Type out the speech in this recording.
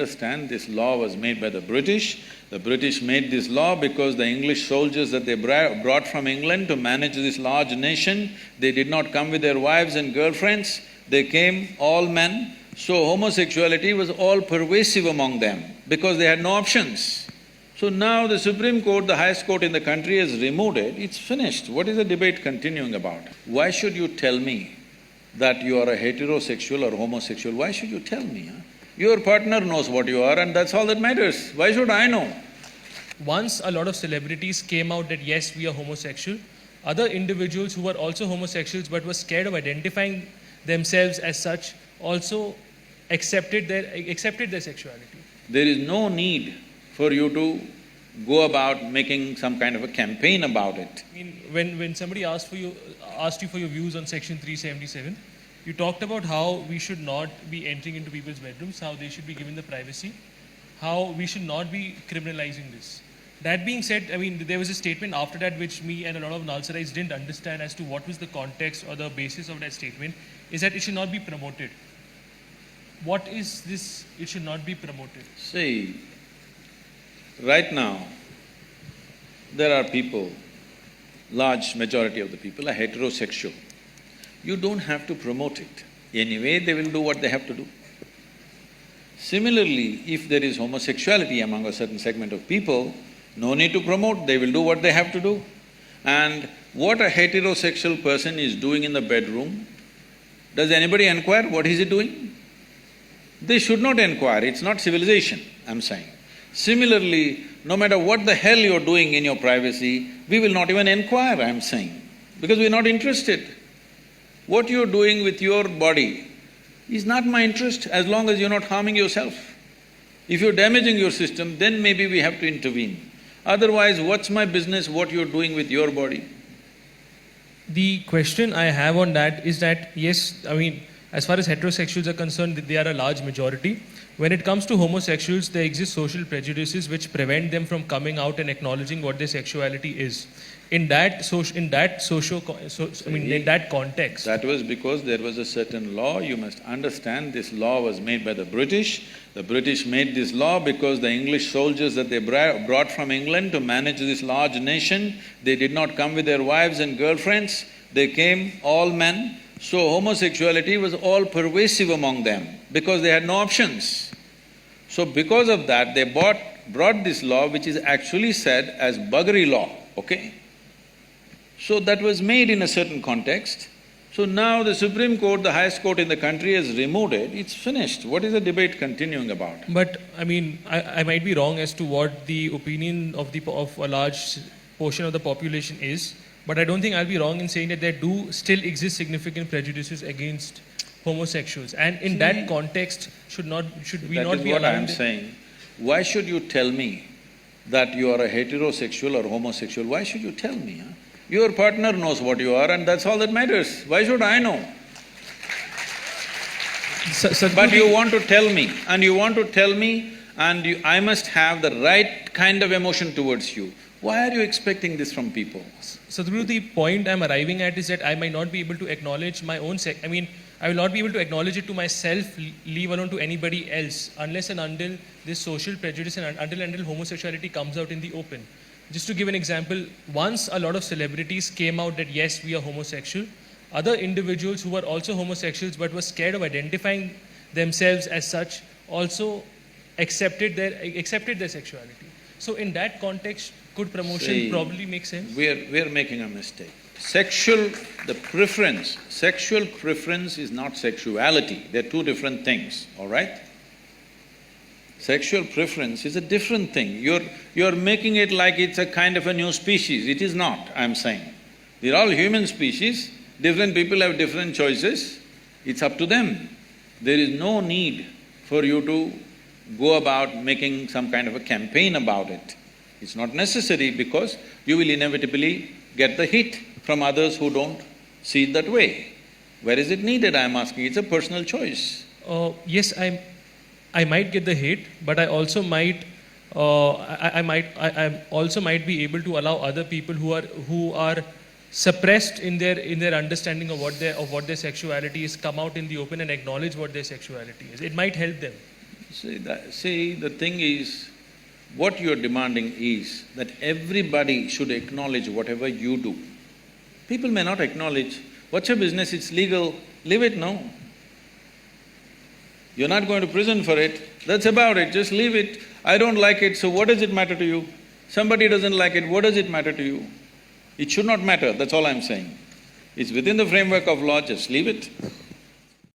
understand this law was made by the British. The British made this law because the English soldiers that they brought from England to manage this large nation, they did not come with their wives and girlfriends, they came all men. So homosexuality was all pervasive among them because they had no options. So now the Supreme Court, the highest court in the country, has removed it, it's finished. What is the debate continuing about? Why should you tell me that you are a heterosexual or homosexual? Why should you tell me, huh? Your partner knows what you are and that's all that matters. Why should I know? Once a lot of celebrities came out that yes, we are homosexual, other individuals who were also homosexuals but were scared of identifying themselves as such also accepted their sexuality. There is no need for you to go about making some kind of a campaign about it. I mean, when somebody asked you for your views on Section 377, you talked about how we should not be entering into people's bedrooms, how they should be given the privacy, how we should not be criminalizing this. That being said, I mean, there was a statement after that which me and a lot of Nalsarites didn't understand as to what was the context or the basis of that statement, is that it should not be promoted. What is this, it should not be promoted? See, right now, there are people, large majority of the people are heterosexual. You don't have to promote it. Anyway, they will do what they have to do. Similarly, if there is homosexuality among a certain segment of people, no need to promote, they will do what they have to do. And what a heterosexual person is doing in the bedroom, does anybody inquire what is he doing? They should not inquire, it's not civilization, I'm saying. Similarly, no matter what the hell you're doing in your privacy, we will not even inquire, I'm saying, because we're not interested. What you're doing with your body is not my interest as long as you're not harming yourself. If you're damaging your system, then maybe we have to intervene. Otherwise, what's my business what you're doing with your body? The question I have on that is that, yes, I mean, as far as heterosexuals are concerned, they are a large majority. When it comes to homosexuals, there exist social prejudices which prevent them from coming out and acknowledging what their sexuality is. In that context. That was because there was a certain law. You must understand this law was made by the British. The British made this law because the English soldiers that they brought from England to manage this large nation, they did not come with their wives and girlfriends, they came all men. So homosexuality was all pervasive among them because they had no options. So because of that, they brought this law which is actually said as buggery law, okay? So that was made in a certain context. So now the Supreme Court, the highest court in the country, has removed it, it's finished. What is the debate continuing about? But I mean, I might be wrong as to what the opinion of a large portion of the population is, but I don't think I'll be wrong in saying that there do still exist significant prejudices against homosexuals. And in that context, should we not be allowing… That is what I am saying. Why should you tell me that you are a heterosexual or homosexual? Why should you tell me, huh? Your partner knows what you are and that's all that matters. Why should I know? But you want to tell me, and you want to tell me, and I must have the right kind of emotion towards you. Why are you expecting this from people? Sadhguru, the point I'm arriving at is that I might not be able to acknowledge my own I will not be able to acknowledge it to myself, leave alone to anybody else, unless and until this social prejudice and until homosexuality comes out in the open. Just to give an example, once a lot of celebrities came out that yes, we are homosexual, other individuals who were also homosexuals but were scared of identifying themselves as such also accepted their sexuality. So in that context, could promotion probably make sense? We're making a mistake. Sexual preference is not sexuality, they're two different things, all right? Sexual preference is a different thing. You're making it like it's a kind of a new species. It is not, I'm saying. We're all human species, different people have different choices, it's up to them. There is no need for you to go about making some kind of a campaign about it. It's not necessary because you will inevitably get the hit from others who don't see it that way. Where is it needed, I'm asking? It's a personal choice. Yes, I might get the hate, but I also might also might be able to allow other people who are suppressed in their understanding of what their sexuality is come out in the open and acknowledge what their sexuality is. It might help them. See, the thing is, what you're demanding is that everybody should acknowledge whatever you do. People may not acknowledge, what's your business, it's legal, leave it, no. You're not going to prison for it, that's about it, just leave it. I don't like it, so what does it matter to you? Somebody doesn't like it, what does it matter to you? It should not matter, that's all I'm saying. It's within the framework of law, just leave it.